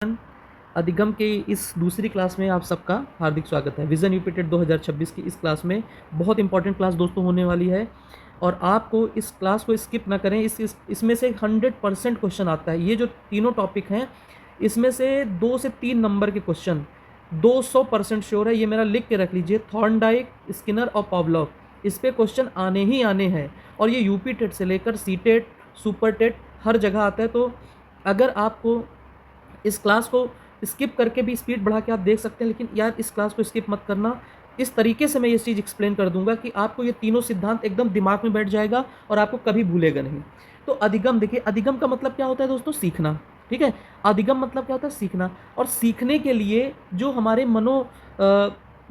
अधिगम के इस दूसरी क्लास में आप सबका हार्दिक स्वागत है। विजन यूपीटेट 2026 की इस क्लास में बहुत इंपॉर्टेंट क्लास दोस्तों होने वाली है और आपको इस क्लास को स्किप ना करें। इसमें से 100% क्वेश्चन आता है। ये जो तीनों टॉपिक हैं इसमें से 2 से 3 नंबर के क्वेश्चन 200% श्योर है। ये मेरा लिख के रख लीजिए, थॉर्नडाइक, स्किनर और पावलोव, इस पे क्वेश्चन आने ही आने हैं और ये यूपी टेट से लेकर सी टेट, सुपर टेट हर जगह आता है। तो अगर आपको इस क्लास को स्किप करके भी स्पीड बढ़ा के आप देख सकते हैं, लेकिन यार इस क्लास को स्किप मत करना। इस तरीके से मैं ये चीज़ एक्सप्लेन कर दूंगा कि आपको ये तीनों सिद्धांत एकदम दिमाग में बैठ जाएगा और आपको कभी भूलेगा नहीं। तो अधिगम देखिए, अधिगम का मतलब क्या होता है दोस्तों? सीखना। ठीक है, अधिगम मतलब क्या होता है? सीखना। और सीखने के लिए जो हमारे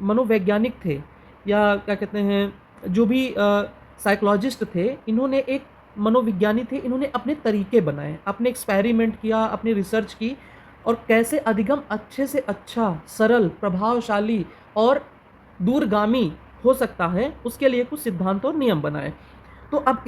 मनोवैज्ञानिक थे या क्या कहते हैं, जो भी साइकोलॉजिस्ट थे, इन्होंने एक मनोविज्ञानी थे, इन्होंने अपने तरीके बनाए, अपने एक्सपेरिमेंट किया, अपनी रिसर्च की और कैसे अधिगम अच्छे से अच्छा, सरल, प्रभावशाली और दूरगामी हो सकता है, उसके लिए कुछ सिद्धांत और नियम बनाए। तो अब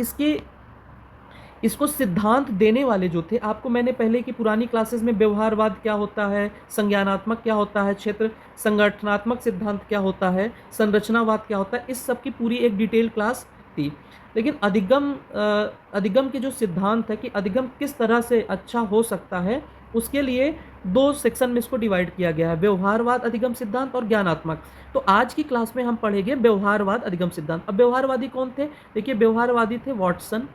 इसको सिद्धांत देने वाले जो थे, आपको मैंने पहले की पुरानी क्लासेस में व्यवहारवाद क्या होता है, संज्ञानात्मक क्या होता है, क्षेत्र संगठनात्मक सिद्धांत क्या होता है, संरचनावाद क्या होता है, इस सब की पूरी एक डिटेल क्लास थी। लेकिन अधिगम के जो सिद्धांत है कि अधिगम किस तरह से अच्छा हो सकता है, उसके लिए 2 सेक्शन में इसको डिवाइड किया गया है, व्यवहारवाद अधिगम सिद्धांत और ज्ञानात्मक। तो आज की क्लास में हम पढ़ेंगे व्यवहारवाद अधिगम सिद्धांत। अब व्यवहारवादी कौन थे? देखिए, व्यवहारवादी थे वाटसन,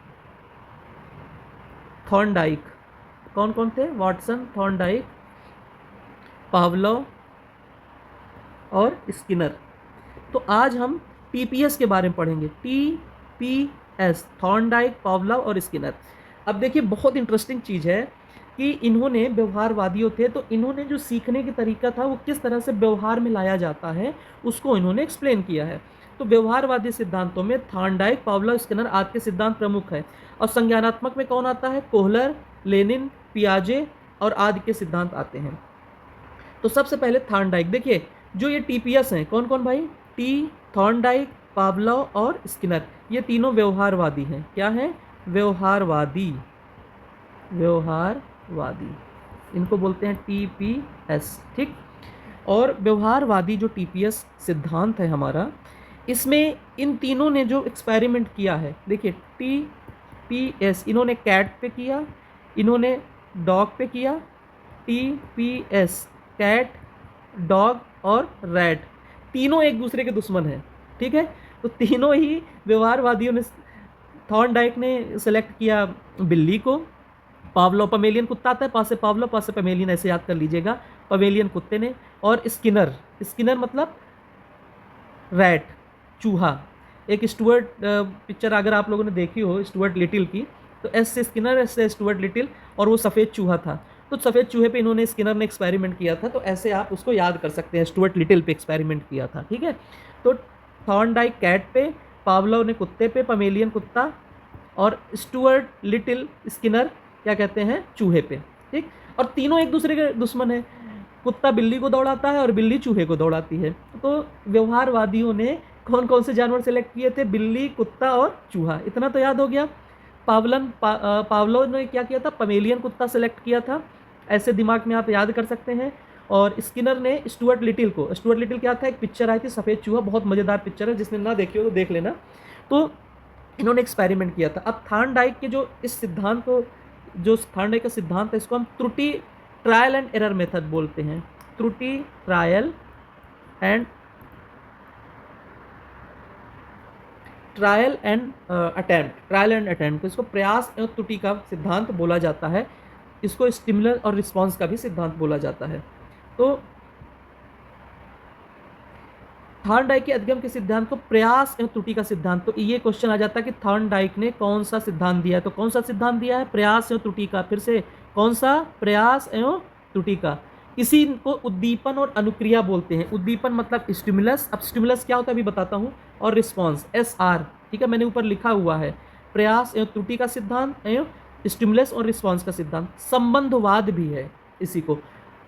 थॉर्नडाइक। कौन कौन थे? वाटसन, थॉर्नडाइक, पावलोव और स्किनर। तो आज हम टीपीएस के बारे में पढ़ेंगे। टीपीएस, थॉर्नडाइक, पावलोव और स्किनर। अब देखिए, बहुत इंटरेस्टिंग चीज़ है कि इन्होंने, व्यवहारवादियों थे, तो इन्होंने जो सीखने का तरीका था वो किस तरह से व्यवहार में लाया जाता है उसको इन्होंने एक्सप्लेन किया है। तो व्यवहारवादी सिद्धांतों में थॉर्नडाइक, पावलोव, स्किनर आदि के सिद्धांत प्रमुख है। और संज्ञानात्मक में कौन आता है? कोहलर, लेनिन, पियाजे और आदि के सिद्धांत आते हैं। तो सबसे पहले थॉर्नडाइक। देखिए, जो ये टीपीएस हैं, कौन कौन भाई? थॉर्नडाइक, पावलोव और स्किनर, ये तीनों व्यवहारवादी हैं। क्या है? व्यवहारवादी। व्यवहारवादी, इनको बोलते हैं टीपीएस। ठीक। और व्यवहारवादी जो टीपीएस सिद्धांत है हमारा, इसमें इन तीनों ने जो एक्सपेरिमेंट किया है, देखिए टीपीएस, इन्होंने कैट पे किया, इन्होंने डॉग पे किया। टीपीएस, कैट, डॉग और रैट, तीनों एक दूसरे के दुश्मन हैं। ठीक है, तो तीनों ही व्यवहारवादियों ने, थॉर्नडाइक ने सेलेक्ट किया बिल्ली को, पावलो, पमेलियन कुत्ता आता है, पास से पावलो, पास से पमेलियन, ऐसे याद कर लीजिएगा, पमेलियन कुत्ते ने। और स्किनर, स्किनर मतलब रैट, चूहा। एक स्टुअर्ट पिक्चर अगर आप लोगों ने देखी हो स्टुअर्ट लिटिल की, तो एस से स्किनर, एस से स्टुअर्ट लिटिल, और वो सफ़ेद चूहा था। तो सफ़ेद चूहे पे इन्होंने, स्किनर ने एक्सपेरिमेंट किया था, तो ऐसे आप उसको याद कर सकते हैं, स्टुअर्ट लिटिल पे एक्सपेरिमेंट किया था। ठीक है, तो थॉर्नडाइक कैट पे, पावलोव ने कुत्ते पे, पमेलियन कुत्ता, और स्टुअर्ट लिटिल, स्किनर क्या कहते हैं? चूहे पे। ठीक, और तीनों एक दूसरे के दुश्मन है। कुत्ता बिल्ली को दौड़ाता है और बिल्ली चूहे को दौड़ाती है। तो व्यवहारवादियों ने कौन कौन से जानवर सेलेक्ट किए थे? बिल्ली, कुत्ता और चूहा। इतना तो याद हो गया। पावलोव ने क्या किया था? पमेलियन कुत्ता सेलेक्ट किया था। ऐसे दिमाग में आप याद कर सकते हैं। और स्किनर ने स्टुअर्ट लिटिल को, स्टुअर्ट लिटिल क्या था? एक पिक्चर आई थी सफ़ेद चूहा, बहुत मज़ेदार पिक्चर है, जिसने ना देखी हो तो देख लेना। तो इन्होंने एक्सपेरिमेंट किया था। अब थॉर्नडाइक के जो इस सिद्धांत को, जो थॉर्नडाइक का सिद्धांत है, इसको हम त्रुटि, ट्रायल एंड एरर मेथड बोलते हैं। त्रुटि, ट्रायल एंड अटेम्प्ट, इसको प्रयास एवं त्रुटि का सिद्धांत बोला जाता है। इसको स्टिमुलस और रिस्पॉन्स का भी सिद्धांत बोला जाता है। तो थॉर्नडाइक के अधिगम के सिद्धांत को प्रयास एवं त्रुटि का सिद्धांत, तो ये क्वेश्चन आ जाता है कि थॉर्नडाइक ने कौन सा सिद्धांत दिया है? तो कौन सा सिद्धांत दिया है? प्रयास एवं त्रुटि का। फिर से कौन सा? प्रयास एवं त्रुटि का। इसी को उद्दीपन और अनुक्रिया बोलते हैं। उद्दीपन मतलब स्टिमुलस, अब स्टिमुलस क्या होता है अभी बताता हूँ, और रिस्पॉन्स, SR। ठीक है, मैंने ऊपर लिखा हुआ है, प्रयास एवं त्रुटि का सिद्धांत एवं स्टिमुलस और रिस्पॉन्स का सिद्धांत। संबंधवाद भी है इसी को,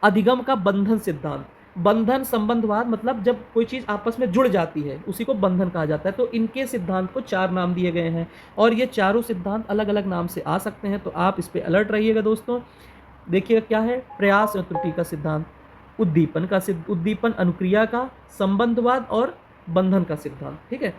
अधिगम का बंधन सिद्धांत। बंधन, संबंधवाद मतलब जब कोई चीज़ आपस में जुड़ जाती है, उसी को बंधन कहा जाता है। तो इनके सिद्धांत को 4 नाम दिए गए हैं और ये चारों सिद्धांत अलग अलग नाम से आ सकते हैं, तो आप इस पर अलर्ट रहिएगा दोस्तों। देखिएगा क्या है, प्रयास एवं त्रुटि का सिद्धांत, उद्दीपन अनुक्रिया का, संबंधवाद और बंधन का सिद्धांत। ठीक है।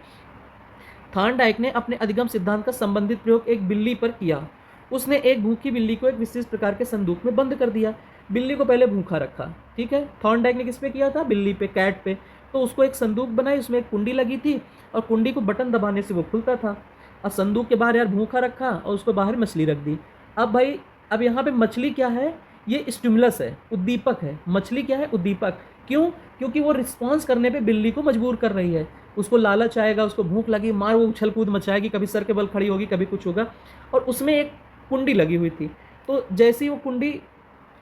थॉर्नडाइक ने अपने अधिगम सिद्धांत का संबंधित प्रयोग एक बिल्ली पर किया। उसने एक भूखी बिल्ली को एक विशेष प्रकार के संदूक में बंद कर दिया। बिल्ली को पहले भूखा रखा, ठीक है। थॉर्नडाइक ने किस पे किया था? बिल्ली पे, कैट पे। तो उसको एक संदूक बनाई, उसमें एक कुंडी लगी थी और कुंडी को बटन दबाने से वो खुलता था। और संदूक के बाहर यार भूखा रखा और उसको बाहर मछली रख दी। अब भाई, अब यहाँ पे मछली क्या है? ये स्टिमुलस है, उद्दीपक है। मछली क्या है? उद्दीपक। क्यों? क्योंकि वो रिस्पॉन्स करने पे बिल्ली को मजबूर कर रही है। उसको लालच आएगा, उसको भूख लगी, मार वो उछल कूद मचाएगी, कभी सर के बल खड़ी होगी, कभी कुछ होगा। और उसमें एक कुंडी लगी हुई थी, तो जैसे ही वो कुंडी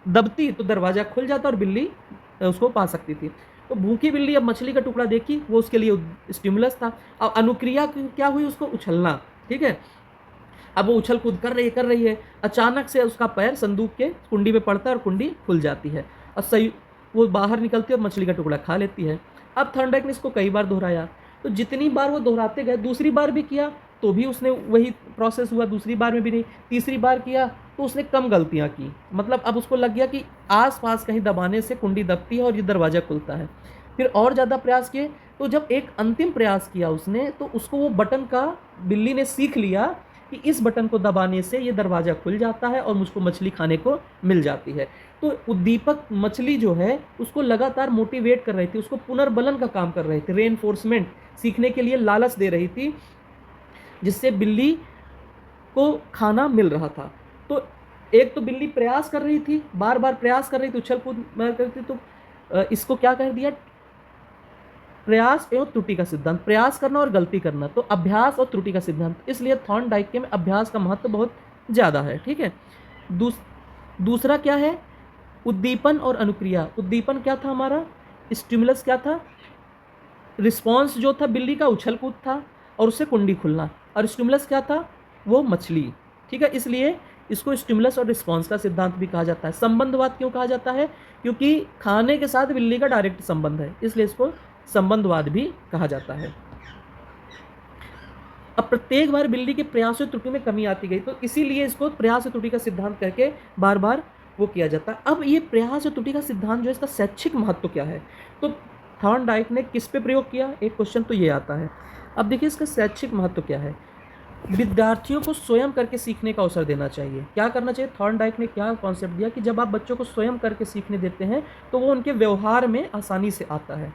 दबती तो दरवाज़ा खुल जाता और बिल्ली उसको पा सकती थी। तो भूखी बिल्ली अब मछली का टुकड़ा देखी, वो उसके लिए स्टिमुलस था। अब अनुक्रिया क्या हुई? उसको उछलना, ठीक है। अब वो उछल कूद कर रही है। अचानक से उसका पैर संदूक के कुंडी में पड़ता है और कुंडी खुल जाती है और सही वो बाहर निकलती है और मछली का टुकड़ा खा लेती है। अब थॉर्नडाइक ने इसको कई बार दोहराया, तो जितनी बार वो दोहराते गए, दूसरी बार भी किया तो भी उसने वही प्रोसेस हुआ, दूसरी बार में भी नहीं, तीसरी बार किया तो उसने कम गलतियाँ की। मतलब अब उसको लग गया कि आस-पास कहीं दबाने से कुंडी दबती है और ये दरवाज़ा खुलता है। फिर और ज़्यादा प्रयास किए, तो जब एक अंतिम प्रयास किया उसने, तो उसको वो बटन का, बिल्ली ने सीख लिया कि इस बटन को दबाने से ये दरवाज़ा खुल जाता है और मुझको मछली खाने को मिल जाती है। तो उद्दीपक मछली जो है उसको लगातार मोटिवेट कर रही थी, उसको पुनर्बलन का काम कर रही थी, रेनफोर्समेंट, सीखने के लिए लालच दे रही थी, जिससे बिल्ली को खाना मिल रहा था। तो एक तो बिल्ली प्रयास कर रही थी, बार बार प्रयास कर रही थी, उछल कूद कर रही थी, तो इसको क्या कर दिया? प्रयास एवं त्रुटि का सिद्धांत, प्रयास करना और गलती करना, तो अभ्यास और त्रुटि का सिद्धांत। इसलिए थॉर्नडाइक में अभ्यास का महत्व बहुत ज़्यादा है, ठीक है। दूसरा क्या है? उद्दीपन और अनुक्रिया। उद्दीपन क्या था हमारा? स्टिमुलस क्या था? रिस्पॉन्स जो था बिल्ली का उछल कूद था और उससे कुंडी खुलना। और स्टिमुलस क्या था? वो मछली, ठीक है। इसलिए इसको स्टिमुलस और रिस्पॉन्स का सिद्धांत भी कहा जाता है। संबंधवाद क्यों कहा जाता है? क्योंकि खाने के साथ बिल्ली का डायरेक्ट संबंध है, इसलिए इसको संबंधवाद भी कहा जाता है। अब प्रत्येक बार बिल्ली के प्रयास और त्रुटि में कमी आती गई, तो इसीलिए इसको प्रयास और त्रुटि का सिद्धांत करके बार बार वो किया जाता है। अब ये प्रयास और त्रुटि का सिद्धांत जो है, इसका शैक्षिक महत्व क्या है? तो थॉर्नडाइक ने किस पे प्रयोग किया? एक क्वेश्चन तो ये आता है। अब देखिए इसका शैक्षिक महत्व क्या है। विद्यार्थियों को स्वयं करके सीखने का अवसर देना चाहिए। क्या करना चाहिए? थॉर्नडाइक ने क्या कॉन्सेप्ट दिया कि जब आप बच्चों को स्वयं करके सीखने देते हैं तो वो उनके व्यवहार में आसानी से आता है।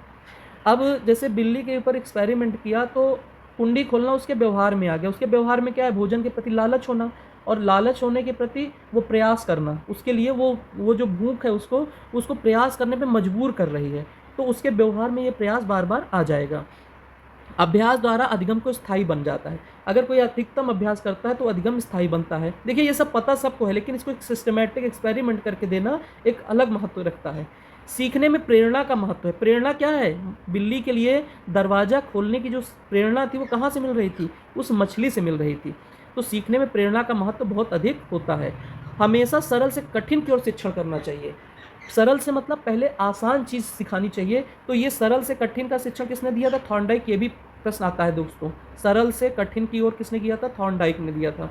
अब जैसे बिल्ली के ऊपर एक्सपेरिमेंट किया तो कुंडी खोलना उसके व्यवहार में आ गया। उसके व्यवहार में क्या है? भोजन के प्रति लालच होना, और लालच होने के प्रति वो प्रयास करना, उसके लिए वो जो भूख है उसको प्रयास करने पे मजबूर कर रही है, तो उसके व्यवहार में ये प्रयास बार बार आ जाएगा। अभ्यास द्वारा अधिगम को स्थायी बन जाता है। अगर कोई अधिकतम अभ्यास करता है तो अधिगम स्थायी बनता है। देखिए ये सब पता सबको है, लेकिन इसको एक सिस्टमैटिक एक्सपेरिमेंट करके देना एक अलग महत्व रखता है। सीखने में प्रेरणा का महत्व है। प्रेरणा क्या है? बिल्ली के लिए दरवाज़ा खोलने की जो प्रेरणा थी वो कहाँ से मिल रही थी? उस मछली से मिल रही थी। तो सीखने में प्रेरणा का महत्व बहुत अधिक होता है। हमेशा सरल से कठिन की ओर शिक्षण करना चाहिए। सरल से मतलब पहले आसान चीज़ सिखानी चाहिए। तो ये सरल से कठिन का शिक्षण किसने दिया था? थॉर्नडाइक। ये भी प्रश्न आता है दोस्तों, सरल से कठिन की ओर किसने किया था? थॉर्नडाइक ने दिया था।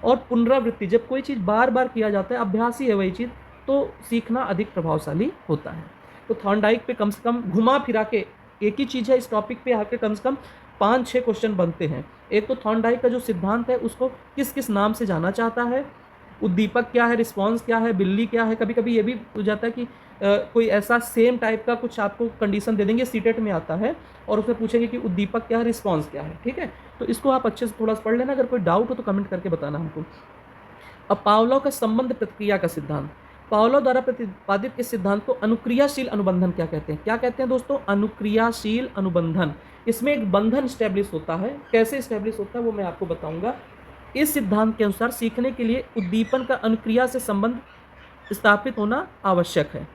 और पुनरावृत्ति, जब कोई चीज़ बार बार किया जाता है, अभ्यास ही है वही चीज़, तो सीखना अधिक प्रभावशाली होता है। तो थॉर्नडाइक पे कम से कम घुमा फिरा के एक ही चीज़ है, इस टॉपिक पे आके कम से कम 5-6 क्वेश्चन बनते हैं। एक तो थॉर्नडाइक का जो सिद्धांत है उसको किस किस नाम से जाना चाहता है, उद्दीपक क्या है, रिस्पॉन्स क्या है, बिल्ली क्या है। कभी कभी ये भी हो जाता है कि कोई ऐसा सेम टाइप का कुछ आपको कंडीशन दे देंगे, सीटेट में आता है, और उसमें पूछेंगे कि उद्दीपक क्या है, रिस्पॉन्स क्या है, ठीक है। तो इसको आप अच्छे से थोड़ा सा पढ़ लेना। अगर कोई डाउट हो तो कमेंट करके बताना हमको। अब पावलोव का संबंध प्रतिक्रिया का सिद्धांत। पावलोव द्वारा प्रतिपादित इस सिद्धांत को अनुक्रियाशील अनुबंधन क्या कहते हैं? क्या कहते हैं दोस्तों? अनुक्रियाशील अनुबंधन। इसमें एक बंधन स्टैब्लिश होता है। कैसे स्टैब्लिश होता है वो मैं आपको बताऊंगा। इस सिद्धांत के अनुसार सीखने के लिए उद्दीपन का अनुक्रिया से संबंध स्थापित होना आवश्यक है।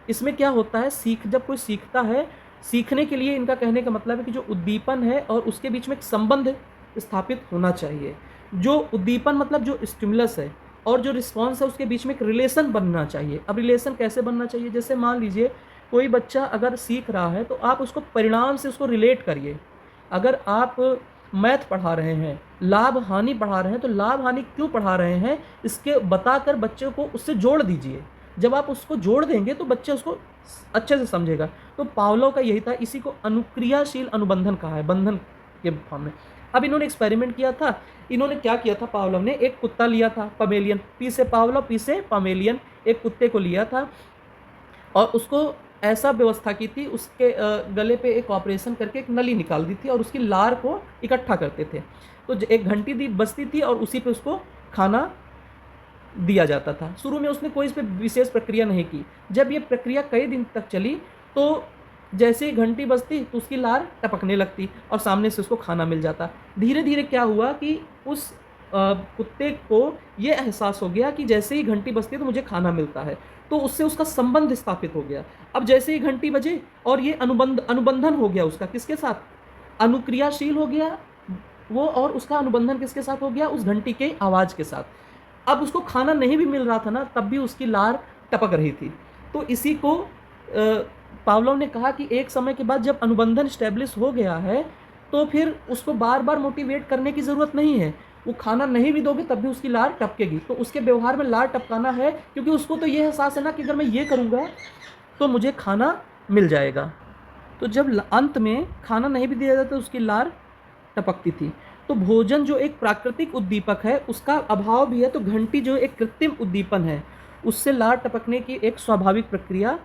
इसमें क्या होता है? जब कोई सीखता है, सीखने के लिए इनका कहने का मतलब है कि जो उद्दीपन है और उसके बीच में एक संबंध स्थापित होना चाहिए। जो उद्दीपन मतलब जो स्टिमुलस है और जो रिस्पॉन्स है उसके बीच में एक रिलेशन बनना चाहिए। अब रिलेशन कैसे बनना चाहिए? जैसे मान लीजिए कोई बच्चा अगर सीख रहा है तो आप उसको परिणाम से उसको रिलेट करिए। अगर आप मैथ पढ़ा रहे हैं, लाभ हानि पढ़ा रहे हैं, तो लाभ हानि क्यों पढ़ा रहे हैं इसके बताकर बच्चे को उससे जोड़ दीजिए। जब आप उसको जोड़ देंगे तो बच्चा उसको अच्छे से समझेगा। तो पावलोव का यही था, इसी को अनुक्रियाशील अनुबंधन कहा है, बंधन के फॉर्म में। अब इन्होंने एक्सपेरिमेंट किया था, इन्होंने क्या किया था, पावलोव ने एक कुत्ता लिया था पमेलियन, पी से पावलोव पी से पमेलियन, एक कुत्ते को लिया था और उसको ऐसा व्यवस्था की थी, उसके गले पे एक ऑपरेशन करके एक नली निकाल दी थी और उसकी लार को इकट्ठा करते थे। तो एक घंटी दी बजती थी और उसी पे उसको खाना दिया जाता था। शुरू में उसने कोई इस पर विशेष प्रक्रिया नहीं की। जब ये प्रक्रिया कई दिन तक चली तो जैसे ही घंटी बजती तो उसकी लार टपकने लगती और सामने से उसको खाना मिल जाता। धीरे धीरे क्या हुआ कि उस कुत्ते को ये एहसास हो गया कि जैसे ही घंटी बजती है तो मुझे खाना मिलता है, तो उससे उसका संबंध स्थापित हो गया। अब जैसे ही घंटी बजे और ये अनुबंधन हो गया उसका, किसके साथ, अनुक्रियाशील हो गया वो, और उसका अनुबंधन किसके साथ हो गया, उस घंटी के आवाज़ के साथ। अब उसको खाना नहीं भी मिल रहा था ना, तब भी उसकी लार टपक रही थी। तो इसी को पावलोव ने कहा कि एक समय के बाद जब अनुबंधन स्टैब्लिश हो गया है तो फिर उसको बार बार मोटिवेट करने की ज़रूरत नहीं है। वो खाना नहीं भी दोगे तब भी उसकी लार टपकेगी। तो उसके व्यवहार में लार टपकाना है, क्योंकि उसको तो ये एहसास है ना कि अगर मैं ये करूँगा तो मुझे खाना मिल जाएगा। तो जब अंत में खाना नहीं भी दिया जाता तो उसकी लार टपकती थी। तो भोजन जो एक प्राकृतिक उद्दीपक है उसका अभाव भी है, तो घंटी जो एक कृत्रिम उद्दीपन है उससे लार टपकने की एक स्वाभाविक प्रक्रिया,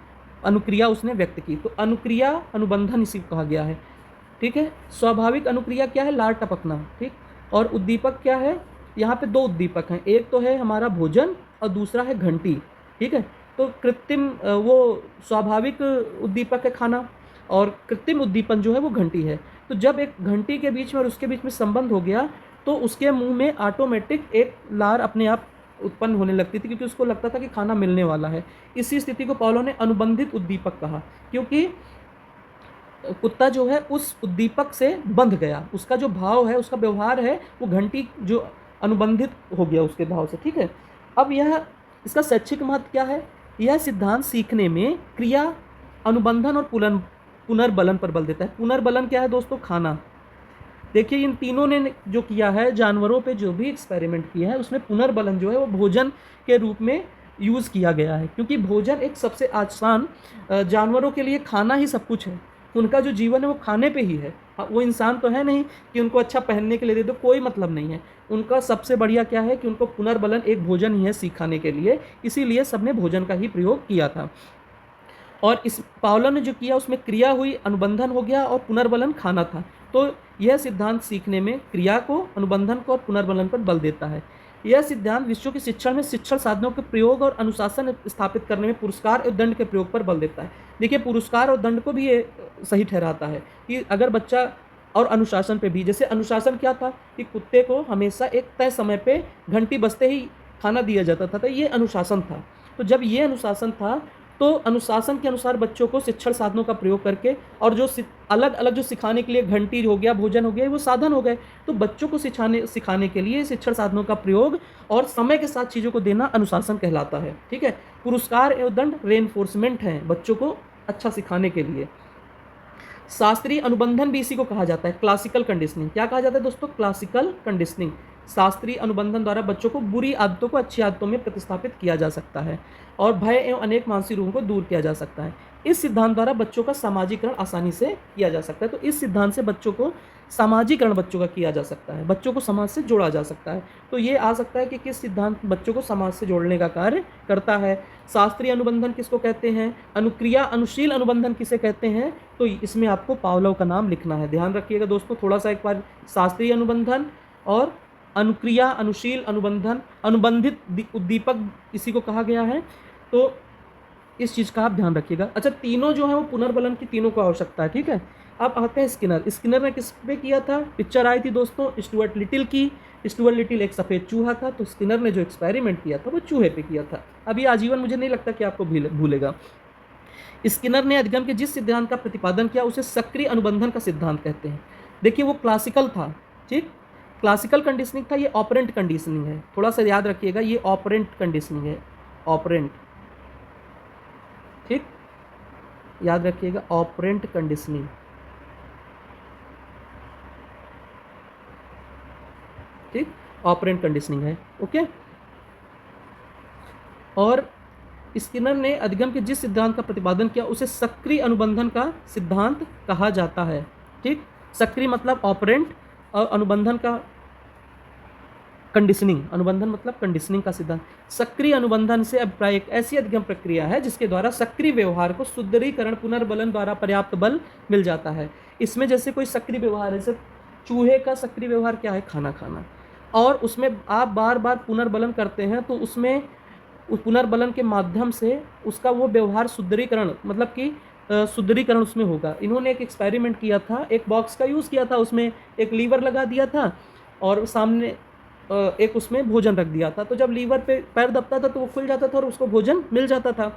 अनुक्रिया उसने व्यक्त की। तो अनुक्रिया अनुबंधन इसी को कहा गया है। ठीक है, स्वाभाविक अनुक्रिया क्या है, लार टपकना। ठीक, और उद्दीपक क्या है, यहाँ पे दो उद्दीपक हैं, एक तो है हमारा भोजन और दूसरा है घंटी। ठीक है, तो कृत्रिम वो स्वाभाविक उद्दीपक है खाना, और कृत्रिम उद्दीपन जो है वो घंटी है। तो जब एक घंटी के बीच में और उसके बीच में संबंध हो गया तो उसके मुंह में ऑटोमेटिक एक लार अपने आप उत्पन्न होने लगती थी, क्योंकि उसको लगता था कि खाना मिलने वाला है। इसी स्थिति को पावलोव ने अनुबंधित उद्दीपक कहा, क्योंकि कुत्ता जो है उस उद्दीपक से बंध गया, उसका जो भाव है, उसका व्यवहार है, वो घंटी जो अनुबंधित हो गया उसके भाव से। ठीक है, अब यह इसका शैक्षिक महत्व क्या है, यह सिद्धांत सीखने में क्रिया, अनुबंधन और पुनर्बलन पर बल देता है। पुनर्बलन क्या है दोस्तों, खाना। देखिए इन तीनों ने जो किया है, जानवरों पे जो भी एक्सपेरिमेंट किया है उसमें पुनर्बलन जो है वो भोजन के रूप में यूज़ किया गया है, क्योंकि भोजन एक सबसे आसान, जानवरों के लिए खाना ही सब कुछ है। उनका जो जीवन है वो खाने पे ही है। वो इंसान तो है नहीं कि उनको अच्छा पहनने के लिए दे दो, कोई मतलब नहीं है। उनका सबसे बढ़िया क्या है कि उनको पुनर्बलन एक भोजन ही है सिखाने के लिए, इसीलिए सबने भोजन का ही प्रयोग किया था। और इस पावलोव ने जो किया उसमें क्रिया हुई, अनुबंधन हो गया और पुनर्बलन खाना था। तो यह सिद्धांत सीखने में क्रिया को, अनुबंधन को और पुनर्बलन पर बल देता है। यह सिद्धांत विषयों के शिक्षण में शिक्षण साधनों के प्रयोग और अनुशासन स्थापित करने में पुरस्कार और दंड के प्रयोग पर बल देता है। देखिए पुरस्कार और दंड को भी ये सही ठहराता है कि अगर बच्चा, और अनुशासन पे भी, जैसे अनुशासन क्या था कि कुत्ते को हमेशा एक तय समय पे घंटी बजते ही खाना दिया जाता था, तो ये अनुशासन था। तो जब ये अनुशासन था तो अनुशासन के अनुसार बच्चों को शिक्षण साधनों का प्रयोग करके, और जो अलग अलग जो सिखाने के लिए घंटी हो गया, भोजन हो गया, वो साधन हो गए। तो बच्चों को सिखाने के लिए शिक्षण साधनों का प्रयोग और समय के साथ चीज़ों को देना अनुशासन कहलाता है। ठीक है, पुरस्कार एवं दंड रेनफोर्समेंट हैं बच्चों को अच्छा सिखाने के लिए। शास्त्रीय अनुबंधन भी इसी को कहा जाता है, क्लासिकल कंडीशनिंग। क्या कहा जाता है दोस्तों, क्लासिकल कंडीशनिंग। शास्त्रीय अनुबंधन द्वारा बच्चों को बुरी आदतों को अच्छी आदतों में प्रतिस्थापित किया जा सकता है और भय एवं अनेक मानसिक रोगों को दूर किया जा सकता है। इस सिद्धांत द्वारा बच्चों का सामाजिकरण आसानी से किया जा सकता है। तो इस सिद्धांत से बच्चों को सामाजिकरण बच्चों का किया जा सकता है, बच्चों को समाज से जोड़ा जा सकता है। तो ये आ सकता है कि किस सिद्धांत बच्चों को समाज से जोड़ने का कार्य करता है। शास्त्रीय अनुबंधन किसको कहते हैं, अनुक्रिया अनुशील अनुबंधन किसे कहते हैं, तो इसमें आपको पावलोव का नाम लिखना है। ध्यान रखिएगा दोस्तों थोड़ा सा एक बार, शास्त्रीय अनुबंधन और अनुक्रिया अनुशील अनुबंधन, अनुबंधित उद्दीपक इसी को कहा गया है। तो इस चीज़ का आप ध्यान रखिएगा। अच्छा, तीनों जो है वो पुनर्बलन की तीनों को आवश्यकता है। ठीक है, अब आते हैं स्किनर। स्किनर ने किस पे किया था, पिक्चर आई थी दोस्तों स्टुअर्ट लिटिल की। स्टुअर्ट लिटिल एक सफ़ेद चूहा था, तो स्किनर ने जो एक्सपेरिमेंट किया था वो चूहे पे किया था। अब ये आजीवन मुझे नहीं लगता कि आपको भूलेगा। स्किनर ने अधिगम के जिस सिद्धांत का प्रतिपादन किया उसे सक्रिय अनुबंधन का सिद्धांत कहते हैं। देखिए वो क्लासिकल था, ठीक, क्लासिकल कंडीशनिंग था, ये ऑपरेंट कंडीशनिंग है। थोड़ा सा याद रखिएगा, ये ऑपरेंट कंडीशनिंग है, ऑपरेंट, ठीक, याद रखिएगा ऑपरेंट कंडीशनिंग। ठीक, ऑपरेंट कंडीशनिंग है। ओके, और स्किनर ने अधिगम के जिस सिद्धांत का प्रतिपादन किया उसे सक्रिय अनुबंधन का सिद्धांत कहा जाता है। ठीक, सक्रिय मतलब ऑपरेंट और अनुबंधन का कंडीशनिंग, अनुबंधन मतलब कंडीशनिंग का सिद्धांत। सक्रिय अनुबंधन से अभिप्राय एक ऐसी अधिगम प्रक्रिया है जिसके द्वारा सक्रिय व्यवहार को सुदृढ़ीकरण पुनर्बलन द्वारा पर्याप्त बल मिल जाता है। इसमें जैसे कोई सक्रिय व्यवहार है, जैसे चूहे का सक्रिय व्यवहार क्या है, खाना खाना, और उसमें आप बार बार पुनर्बलन करते हैं तो उसमें उस पुनर्बलन के माध्यम से उसका वो व्यवहार सुदृढ़ीकरण मतलब कि सुदृढ़ीकरण उसमें होगा। इन्होंने एक एक्सपेरिमेंट किया था, एक बॉक्स का यूज़ किया था, उसमें एक लीवर लगा दिया था और सामने एक उसमें भोजन रख दिया था। तो जब लीवर पे पैर दबता था तो वो खुल जाता था और उसको भोजन मिल जाता था।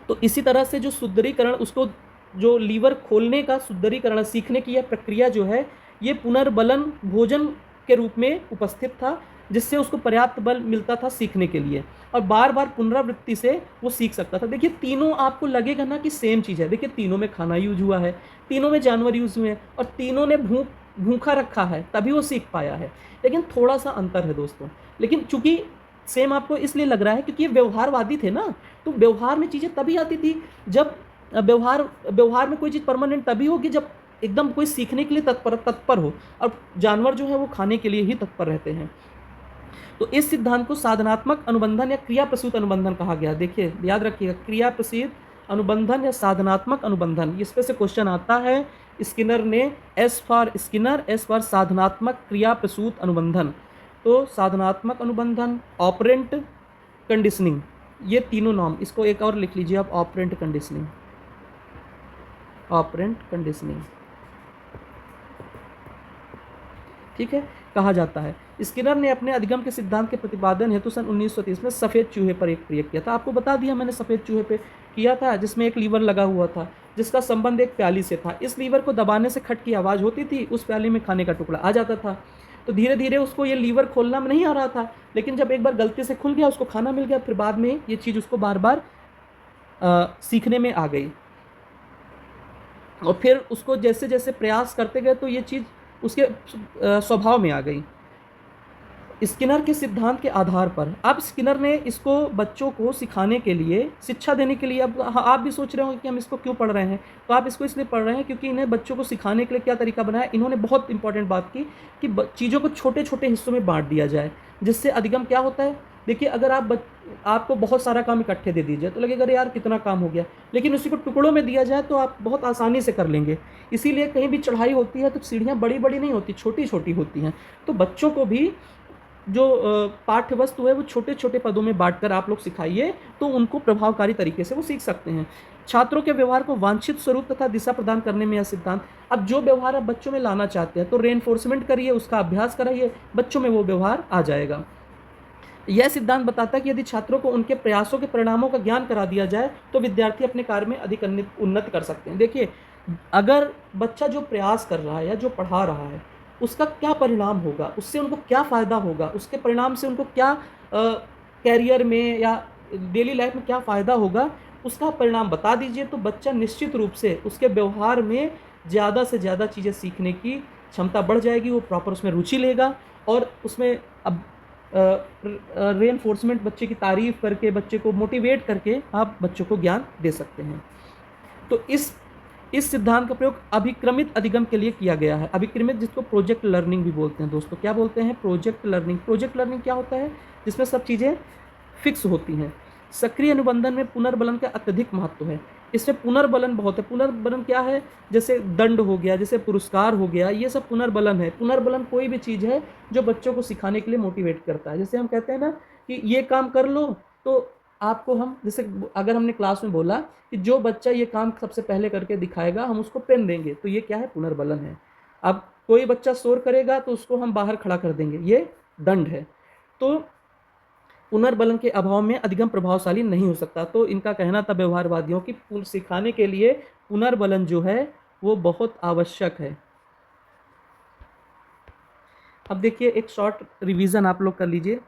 तो इसी तरह से जो सुदृढ़ीकरण, उसको जो लीवर खोलने का सुदृढ़ीकरण सीखने की यह प्रक्रिया जो है, ये पुनर्बलन भोजन के रूप में उपस्थित था, जिससे उसको पर्याप्त बल मिलता था सीखने के लिए और बार बार पुनरावृत्ति से वो सीख सकता था। देखिए तीनों आपको लगेगा ना कि सेम चीज़ है। देखिए तीनों में खाना यूज हुआ है, तीनों में जानवर यूज हुए हैं और तीनों ने भूखा रखा है तभी वो सीख पाया है, लेकिन थोड़ा सा अंतर है दोस्तों। लेकिन चूंकि सेम आपको इसलिए लग रहा है क्योंकि ये व्यवहारवादी थे ना, तो व्यवहार में चीज़ें तभी आती थी जब व्यवहार में कोई चीज़ परमानेंट तभी होगी जब एकदम कोई सीखने के लिए तत्पर हो, और जानवर जो है वो खाने के लिए ही तत्पर रहते हैं। तो इस सिद्धांत को साधनात्मक अनुबंधन या क्रिया प्रसूत अनुबंधन कहा गया। देखिए याद रखिएगा, क्रिया प्रसूत अनुबंधन या साधनात्मक अनुबंधन, इस पे से क्वेश्चन आता है। स्किनर ने S for Skinner, S for साधनात्मक क्रिया प्रसूत अनुबंधन। तो साधनात्मक अनुबंधन, ऑपरेंट कंडीशनिंग, ये तीनों नाम, इसको एक और लिख लीजिए आप, ऑपरेंट कंडीशनिंग, ऑपरेंट कंडीशनिंग, ठीक है, कहा जाता है। स्किनर ने अपने अधिगम के सिद्धांत के प्रतिपादन हेतु सन 1930 में सफ़ेद चूहे पर एक प्रयोग किया था। आपको बता दिया मैंने, सफ़ेद चूहे पे किया था जिसमें एक लीवर लगा हुआ था जिसका संबंध एक प्याली से था। इस लीवर को दबाने से खट की आवाज़ होती थी, उस प्याली में खाने का टुकड़ा आ जाता था। तो धीरे धीरे उसको ये लीवर खोलना में नहीं आ रहा था, लेकिन जब एक बार गलती से खुल गया, उसको खाना मिल गया, फिर बाद में ये चीज़ उसको बार बार सीखने में आ गई और फिर उसको जैसे जैसे प्रयास करते गए तो ये चीज़ उसके स्वभाव में आ गई। स्किनर के सिद्धांत के आधार पर अब स्किनर ने इसको बच्चों को सिखाने के लिए, शिक्षा देने के लिए, अब आप भी सोच रहे होंगे कि हम इसको क्यों पढ़ रहे हैं, तो आप इसको इसलिए पढ़ रहे हैं क्योंकि इन्हें बच्चों को सिखाने के लिए क्या तरीका बनाया, इन्होंने बहुत इंपॉर्टेंट बात की कि चीज़ों को छोटे छोटे हिस्सों में बांट दिया जाए, जिससे अधिगम क्या होता है। देखिए अगर आपको बहुत सारा काम इकट्ठे दे दीजिए तो लगेगा अरे यार कितना काम हो गया, लेकिन उसी को टुकड़ों में दिया जाए तो आप बहुत आसानी से कर लेंगे। इसीलिए कहीं भी चढ़ाई होती है तो सीढ़ियाँ बड़ी बड़ी नहीं होती, छोटी छोटी होती हैं। तो बच्चों को भी जो पाठ्य वस्तु है वो छोटे छोटे पदों में बांटकर आप लोग सिखाइए तो उनको प्रभावकारी तरीके से वो सीख सकते हैं। छात्रों के व्यवहार को वांछित स्वरूप तथा दिशा प्रदान करने में यह सिद्धांत, अब जो व्यवहार आप बच्चों में लाना चाहते हैं तो रेनफोर्समेंट करिए, उसका अभ्यास कराइए, बच्चों में वो व्यवहार आ जाएगा। यह सिद्धांत बताता है कि यदि छात्रों को उनके प्रयासों के परिणामों का ज्ञान करा दिया जाए तो विद्यार्थी अपने कार्य में अधिक उन्नति कर सकते हैं। देखिए अगर बच्चा जो प्रयास कर रहा है या जो पढ़ा रहा है उसका क्या परिणाम होगा, उससे उनको क्या फ़ायदा होगा, उसके परिणाम से उनको क्या कैरियर में या डेली लाइफ में क्या फ़ायदा होगा, उसका परिणाम बता दीजिए तो बच्चा निश्चित रूप से उसके व्यवहार में ज़्यादा से ज़्यादा चीज़ें सीखने की क्षमता बढ़ जाएगी, वो प्रॉपर उसमें रुचि लेगा और उसमें अब रेनफोर्समेंट, बच्चे की तारीफ़ करके, बच्चे को मोटिवेट करके आप बच्चों को ज्ञान दे सकते हैं। तो इस सिद्धांत का प्रयोग अभिक्रमित अधिगम के लिए किया गया है। अभिक्रमित जिसको प्रोजेक्ट लर्निंग भी बोलते हैं दोस्तों, क्या बोलते हैं, प्रोजेक्ट लर्निंग। प्रोजेक्ट लर्निंग क्या होता है, जिसमें सब चीज़ें फिक्स होती हैं। सक्रिय अनुबंधन में पुनर्बलन का अत्यधिक महत्व है। इसमें पुनर्बलन बहुत है। पुनर्बलन क्या है, जैसे दंड हो गया, जैसे पुरस्कार हो गया, ये सब पुनर्बलन है। पुनर्बलन कोई भी चीज़ है जो बच्चों को सिखाने के लिए मोटिवेट करता है। जैसे हम कहते हैं ना कि ये काम कर लो, तो आपको हम, जैसे अगर हमने क्लास में बोला कि जो बच्चा ये काम सबसे पहले करके दिखाएगा हम उसको पेन देंगे, तो ये क्या है, पुनर्बलन है। अब कोई बच्चा शोर करेगा तो उसको हम बाहर खड़ा कर देंगे, ये दंड है। तो पुनर्बलन के अभाव में अधिगम प्रभावशाली नहीं हो सकता। तो इनका कहना था व्यवहारवादियों की सिखाने के लिए पुनर्बलन जो है वो बहुत आवश्यक है। अब देखिए एक शॉर्ट रिवीजन आप लोग कर लीजिए।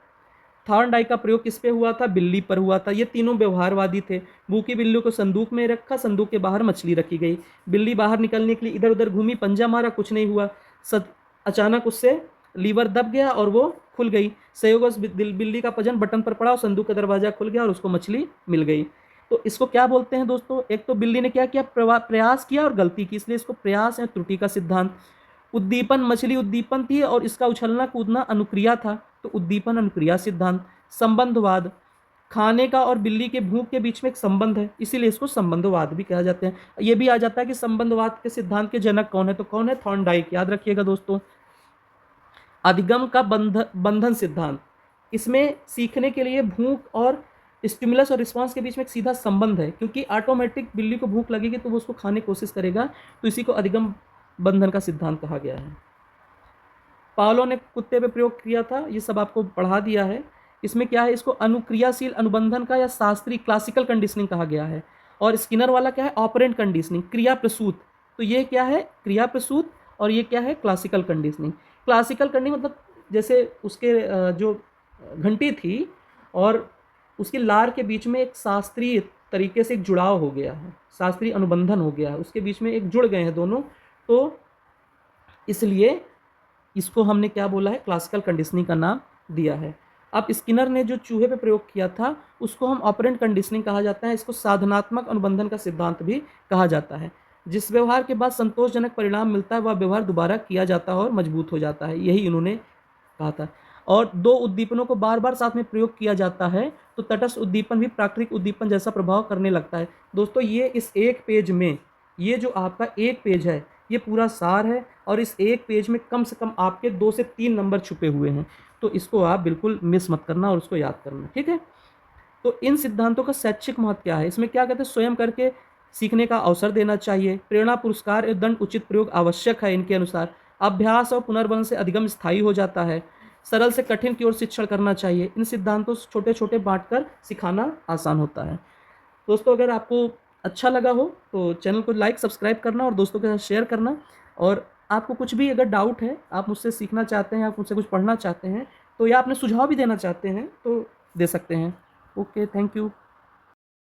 थॉर्नडाइक का प्रयोग किस पे हुआ था, बिल्ली पर हुआ था। ये तीनों व्यवहारवादी थे। भूखी बिल्ली को संदूक में रखा, संदूक के बाहर मछली रखी गई, बिल्ली बाहर निकलने के लिए इधर उधर घूमी, पंजा मारा, कुछ नहीं हुआ। अचानक उससे लीवर दब गया और वो खुल गई। संयोगवश बिल्ली का पंजा बटन पर पड़ा और संदूक का दरवाजा खुल गया और उसको मछली मिल गई। तो इसको क्या बोलते हैं दोस्तों? एक तो बिल्ली ने क्या किया, प्रयास किया और गलती की, इसलिए इसको प्रयास या त्रुटि का सिद्धांत। उद्दीपन, मछली उद्दीपन थी और इसका उछलना कूदना अनुक्रिया था, तो उद्दीपन अनुक्रिया सिद्धांत। संबंधवाद, खाने का और बिल्ली के भूख के बीच में एक संबंध है, इसीलिए इसको संबंधवाद भी कहा जाते हैं। ये भी आ जाता है कि संबंधवाद के सिद्धांत के जनक कौन है, तो कौन है? थॉर्नडाइक, याद रखिएगा दोस्तों। अधिगम का बंधन सिद्धांत, इसमें सीखने के लिए भूख और स्टिमुलस और रिस्पांस के बीच में एक सीधा संबंध है, क्योंकि ऑटोमेटिक बिल्ली को भूख लगेगी तो वो उसको खाने की कोशिश करेगा, तो इसी को अधिगम बंधन का सिद्धांत कहा गया है। पावलो ने कुत्ते पे प्रयोग किया था, ये सब आपको पढ़ा दिया है। इसमें क्या है, इसको अनुक्रियाशील अनुबंधन का या शास्त्रीय क्लासिकल कंडीशनिंग कहा गया है। और स्किनर वाला क्या है, ऑपरेंट कंडीशनिंग, क्रिया प्रसूत। तो ये क्या है, क्रिया प्रसूत, और ये क्या है, क्लासिकल कंडीशनिंग। क्लासिकल कंडीशनिंग मतलब जैसे उसके जो घंटी थी और उसकी लार के बीच में एक शास्त्रीय तरीके से एक जुड़ाव हो गया है, शास्त्रीय अनुबंधन हो गया है, उसके बीच में एक जुड़ गए हैं दोनों, तो इसलिए इसको हमने क्या बोला है, क्लासिकल कंडीशनिंग का नाम दिया है। अब स्किनर ने जो चूहे पे प्रयोग किया था उसको हम ऑपरेंट कंडीशनिंग कहा जाता है, इसको साधनात्मक अनुबंधन का सिद्धांत भी कहा जाता है। जिस व्यवहार के बाद संतोषजनक परिणाम मिलता है वह व्यवहार दोबारा किया जाता है और मजबूत हो जाता है, यही इन्होंने कहा था। और दो उद्दीपनों को बार बार साथ में प्रयोग किया जाता है तो तटस्थ उद्दीपन भी प्राकृतिक उद्दीपन जैसा प्रभाव करने लगता है। दोस्तों ये इस एक पेज में, ये जो आपका एक पेज है ये पूरा सार है, और इस एक पेज में कम से कम आपके 2 से 3 नंबर छुपे हुए हैं, तो इसको आप बिल्कुल मिस मत करना और उसको याद करना, ठीक है। तो इन सिद्धांतों का शैक्षिक महत्व क्या है, इसमें क्या कहते हैं, स्वयं करके सीखने का अवसर देना चाहिए, प्रेरणा पुरस्कार और दंड उचित प्रयोग आवश्यक है, इनके अनुसार अभ्यास और पुनर्बन से अधिगम स्थायी हो जाता है, सरल से कठिन की ओर शिक्षण करना चाहिए, इन सिद्धांतों से छोटे छोटे बांटकर सिखाना आसान होता है। दोस्तों अगर आपको अच्छा लगा हो तो चैनल को लाइक सब्सक्राइब करना और दोस्तों के साथ शेयर करना, और आपको कुछ भी अगर डाउट है, आप मुझसे सीखना चाहते हैं, आप मुझसे कुछ पढ़ना चाहते हैं, तो या अपने सुझाव भी देना चाहते हैं तो दे सकते हैं। Okay, thank you.